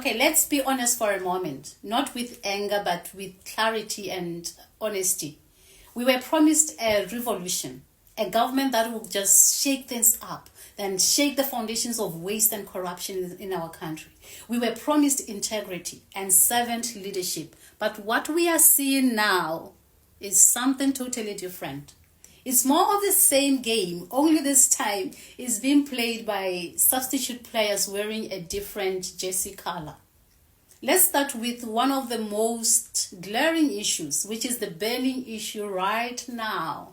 Okay, let's be honest for a moment. Not with anger, but with clarity and honesty. We were promised a revolution, a government that will just shake things up and shake the foundations of waste and corruption in our country. We were promised integrity and servant leadership. But what we are seeing now is something totally different. It's more of the same game, only this time it's being played by substitute players wearing a different jersey color. Let's start with one of the most glaring issues, which is the burning issue right now,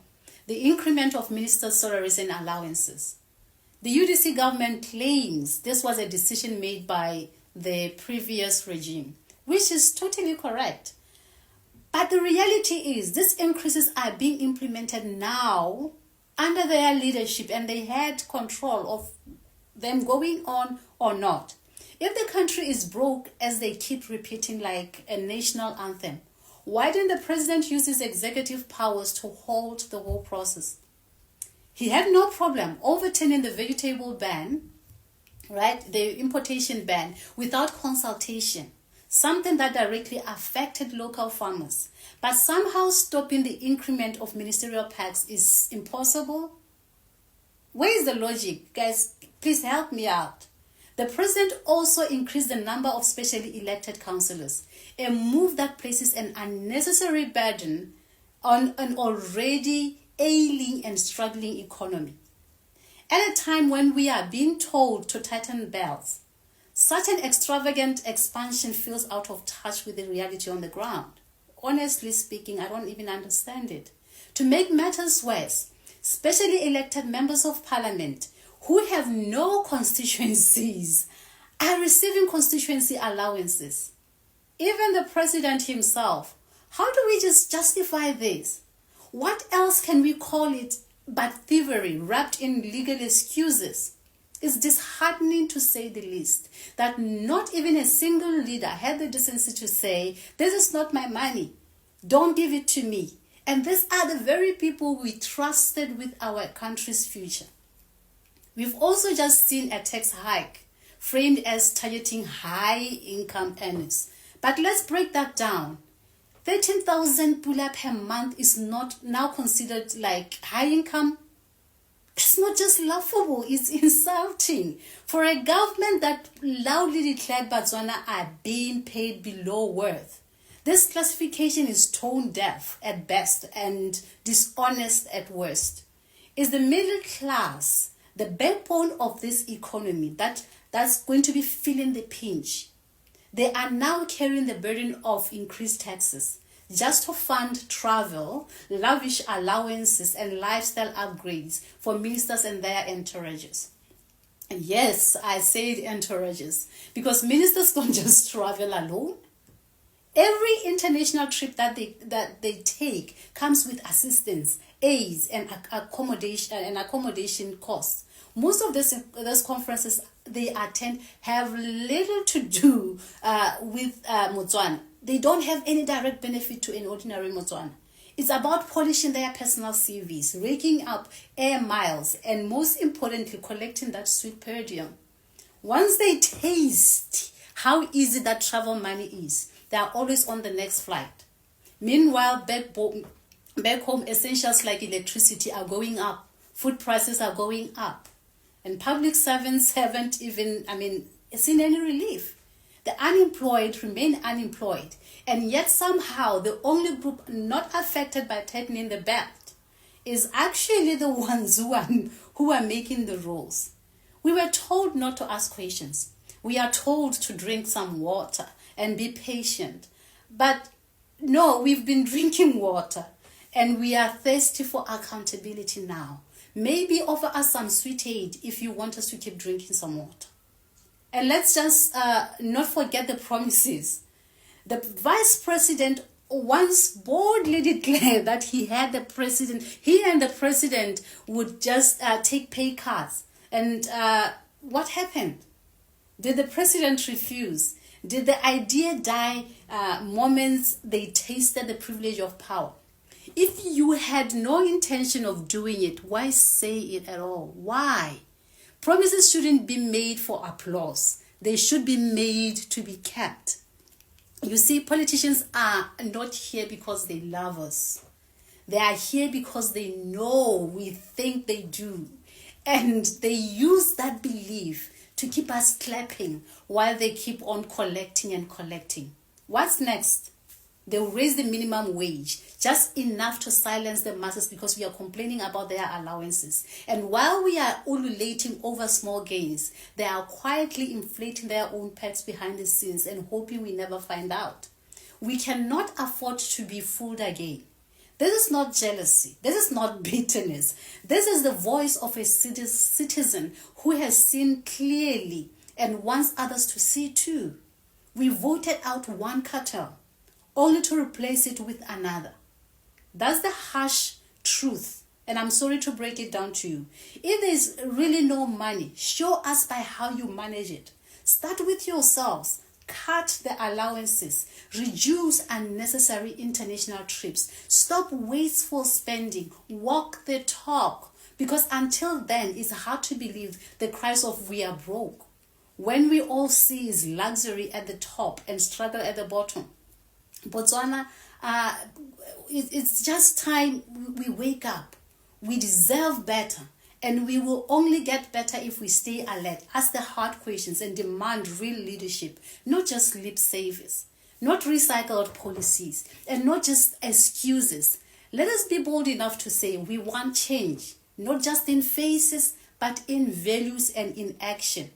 the increment of ministers' salaries and allowances. The UDC government claims this was a decision made by the previous regime, which is totally correct. But the reality is these increases are being implemented now under their leadership, and they had control of them going on or not. If the country is broke, as they keep repeating like a national anthem, why didn't the president use his executive powers to halt the whole process? He had no problem overturning the vegetable ban, right, the importation ban, without consultation. Something that directly affected local farmers. But somehow stopping the increment of ministerial packs is impossible. Where is the logic? Guys, please help me out. The president also increased the number of specially elected councillors, a move that places an unnecessary burden on an already ailing and struggling economy. At a time when we are being told to tighten belts, such an extravagant expansion feels out of touch with the reality on the ground. Honestly speaking, I don't even understand it. To make matters worse, specially elected members of parliament who have no constituencies are receiving constituency allowances. Even the president himself. How do we just justify this? What else can we call it but thievery wrapped in legal excuses? It's disheartening, to say the least, that not even a single leader had the decency to say, this is not my money, don't give it to me. And these are the very people we trusted with our country's future. We've also just seen a tax hike framed as targeting high-income earners. But let's break that down. 13,000 pula per month is not now considered like high income. It's not just laughable, it's insulting. For a government that loudly declared Botswana are being paid below worth, this classification is tone deaf at best and dishonest at worst. Is the middle class the backbone of this economy that's going to be feeling the pinch? They are now carrying the burden of increased taxes just to fund travel, lavish allowances, and lifestyle upgrades for ministers and their entourages. And yes, I said entourages because ministers don't just travel alone. Every international trip that they take comes with assistance, aids, and accommodation costs. Most of those conferences they attend have little to do with Motswana. They don't have any direct benefit to an ordinary Motswana. It's about polishing their personal CVs, raking up air miles, and most importantly, collecting that sweet per diem. Once they taste how easy that travel money is, they are always on the next flight. Meanwhile, back home, essentials like electricity are going up, food prices are going up, and public servants haven't even, seen any relief. The unemployed remain unemployed, and yet somehow the only group not affected by tightening the belt is actually the ones who are making the rules. We were told not to ask questions. We are told to drink some water and be patient. But no, we've been drinking water and we are thirsty for accountability now. Maybe offer us some sweet aid if you want us to keep drinking some water. And let's just not forget the promises. The vice president once boldly declared that he and the president would just take pay cuts. And what happened? Did the president refuse? Did the idea die moments they tasted the privilege of power? If you had no intention of doing it, why say it at all? Why? Promises shouldn't be made for applause. They should be made to be kept. You see, politicians are not here because they love us. They are here because they know we think they do. And they use that belief to keep us clapping while they keep on collecting and collecting. What's next? They'll raise the minimum wage, just enough to silence the masses because we are complaining about their allowances. And while we are ululating over small gains, they are quietly inflating their own pets behind the scenes and hoping we never find out. We cannot afford to be fooled again. This is not jealousy. This is not bitterness. This is the voice of a citizen who has seen clearly and wants others to see too. We voted out one cartel only to replace it with another. That's the harsh truth, and I'm sorry to break it down to you. If there's really no money, show us by how you manage it. Start with yourselves. Cut the allowances, reduce unnecessary international trips, stop wasteful spending, walk the talk, because until then it's hard to believe the cries of we are broke when we all see is luxury at the top and struggle at the bottom. Botswana, it's just time we wake up. We deserve better. And we will only get better if we stay alert, ask the hard questions, and demand real leadership, not just lip service, not recycled policies, and not just excuses. Let us be bold enough to say we want change, not just in faces, but in values and in action.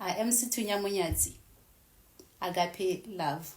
I am Situnya Munyadzi. Agape love.